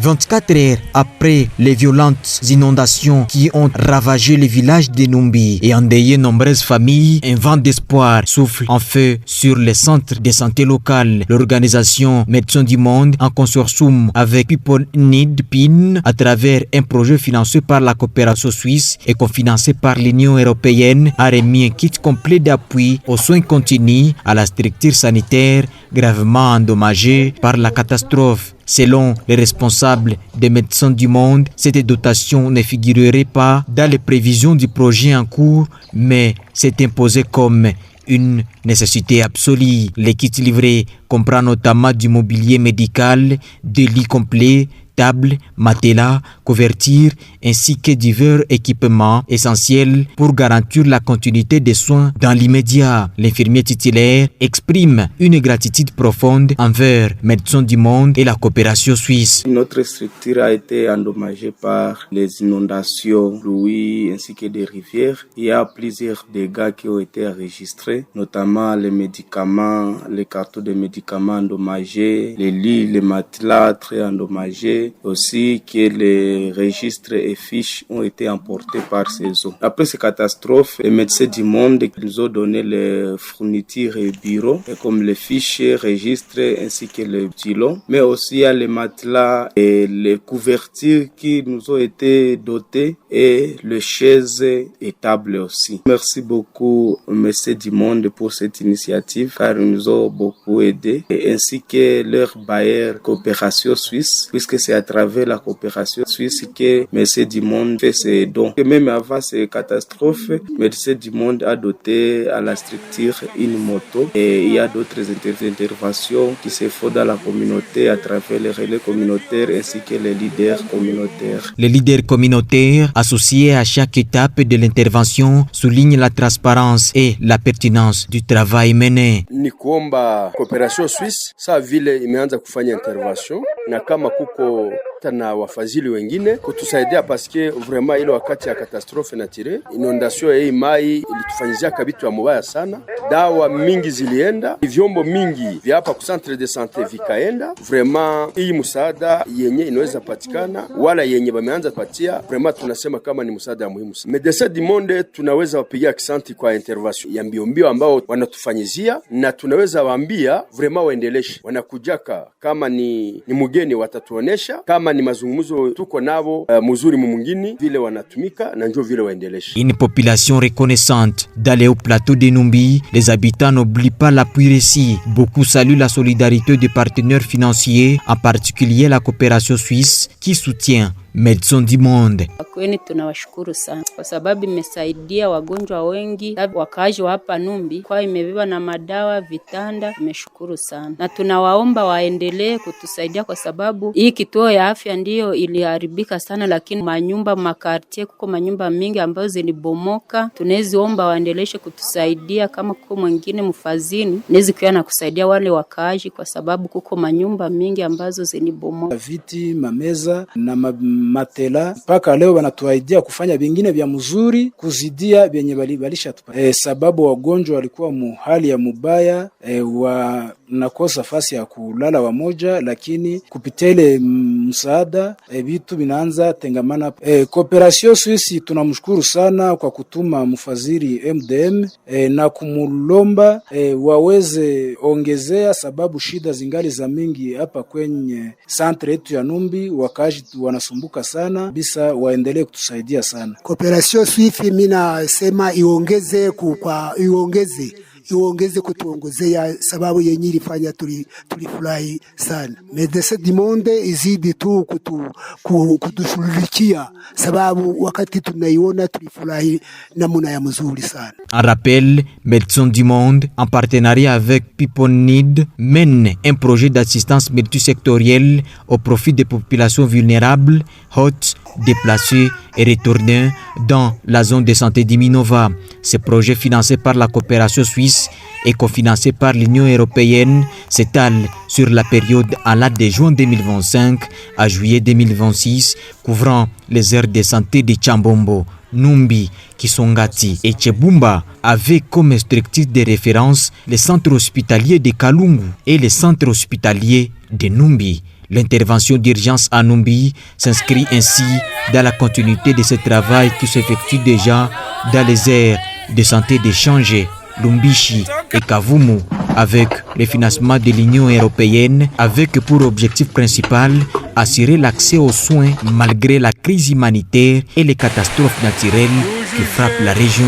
24 heures après les violentes inondations qui ont ravagé le village de Numbi et endeuillé nombreuses familles, un vent d'espoir souffle en feu sur les centres de santé locales. L'organisation Médecins du Monde, en consortium avec People Need PIN, à travers un projet financé par la coopération suisse et cofinancé par l'Union européenne, a remis un kit complet d'appui aux soins continus à la structure sanitaire gravement endommagée par la catastrophe. Selon les responsables des Médecins du Monde, cette dotation ne figurerait pas dans les prévisions du projet en cours, mais s'est imposée comme une nécessité absolue. Les kits livrés comprennent notamment du mobilier médical, des lits complets, tables, matelas, couvertures, ainsi que divers équipements essentiels pour garantir la continuité des soins dans l'immédiat. L'infirmier titulaire exprime une gratitude profonde envers Médecins du Monde et la coopération suisse. Notre structure a été endommagée par les inondations, pluies ainsi que des rivières. Il y a plusieurs dégâts qui ont été enregistrés, notamment les médicaments, les cartons de médicaments endommagés, les lits, les matelas très endommagés, aussi que les registres et fiches ont été emportés par ces eaux. Après ces catastrophes, les Médecins du Monde nous ont donné les fournitures et bureaux, comme les fichiers, registres ainsi que les stylos, mais aussi il y a les matelas et les couvertures qui nous ont été dotés et les chaises et tables aussi. Merci beaucoup Médecins du Monde pour cette initiative car ils nous ont beaucoup aidés, et ainsi que leur bailleur Coopération Suisse, puisque c'est à travers la coopération suisse que Médecins du Monde fait ses dons. Et même avant ces catastrophes, Médecins du Monde a doté à la structure une moto, et il y a d'autres interventions qui se font dans la communauté à travers les relais communautaires ainsi que les leaders communautaires. Les leaders communautaires associés à chaque étape de l'intervention soulignent la transparence et la pertinence du travail mené. Ni kuomba Coopération Suisse saa vile imeanza kufanya intervention na kama kuko na wafadhili wengine kutusaidia paske vraiment ile wakati ya katastrofe na tire inondation ya mai ilitufanyizia kabitu ya mubaya sana. Dawa mingi zilienda, vyombo mingi vya hapa ku centre de santé vikaenda. Vraiment hii msaada yenye inaweza patikana wala yenye bameanza patia, vraiment tunasema kama ni msaada muhimu sana. Médecins du Monde tunaweza wapigia asante kwa intervention ya mbio ambao wanatufanyizia, na tunaweza waambia vraiment waendeleshe. Wanakujaka kama ni mugeni watatuonesha, kama ni mazungumzo tuko navo mzuri mumungini vile wanatumika na njoo vile waendeleshe. Une population reconnaissante dans les plateaux de Numbi, les habitants n'oublient pas l'appui récit. Beaucoup saluent la solidarité des partenaires financiers, en particulier la coopération suisse qui soutient Médecins du Monde. Kweni tunawashukuru sana kwa sababu imesaidia wagonjwa wengi wakaaji wa hapa Numbi, kwa imebeba na madawa, vitanda. Tumeshukuru sana na tunawaomba waendelee kutusaidia kwa sababu hii kituo ya afya ndiyo iliharibika sana, lakini manyumba makartie kuko manyumba mingi ambazo zilibomoka. Tunaziomba waendeleshe kutusaidia, kama kuko mwingine mfadhili nezi kuya na kusaidia wale wakaaji kwa sababu kuko manyumba mingi ambazo zilibomoka. Viti, mameza na matela mpaka leo wanatuaidia kufanya vingine vya mzuri kuzidia vyenye balisha tupa. Sababu wagonjwa walikuwa hali ya mubaya, nakosa fasi ya kulala wamoja, lakini kupitia ile msaada vitu vinaanza tengamana. Coopération Suisse tunamshukuru sana kwa kutuma mfadhili MDM na kumulomba waweze ongezea, sababu shida zingali za mingi hapa kwenye centre yetu ya Numbi, wakaji wanasumbuka sana bisa, waendelee kutusaidia sana. Coopération Suisse mina sema iongeze kutuongezea, sababu yenye ilifanya tulifurahi sana. Médecins du Monde izidi tu kutushughulikia, sababu wakati tunaiona tulifurahi namna ya mzuri sana. En rappel, Médecins du Monde, en partenariat avec People Need, mène un projet d'assistance multisectorielle au profit des populations vulnérables, hautes, déplacées et retournées dans la zone de santé d'Iminova. Ce projet financé par la coopération suisse et cofinancé par l'Union européenne s'étale sur la période allant de juin 2025 à juillet 2026, couvrant les aires de santé de Chambombo, Numbi, Kisongati et Chebumba avaient comme structure de référence les centres hospitaliers de Kalungu et les centres hospitaliers de Numbi. L'intervention d'urgence à Numbi s'inscrit ainsi dans la continuité de ce travail qui s'effectue déjà dans les aires de santé de Changé, Lumbishi et Kavumu, avec le financement de l'Union européenne, avec pour objectif principal assurer l'accès aux soins malgré la crise humanitaire et les catastrophes naturelles qui frappent la région.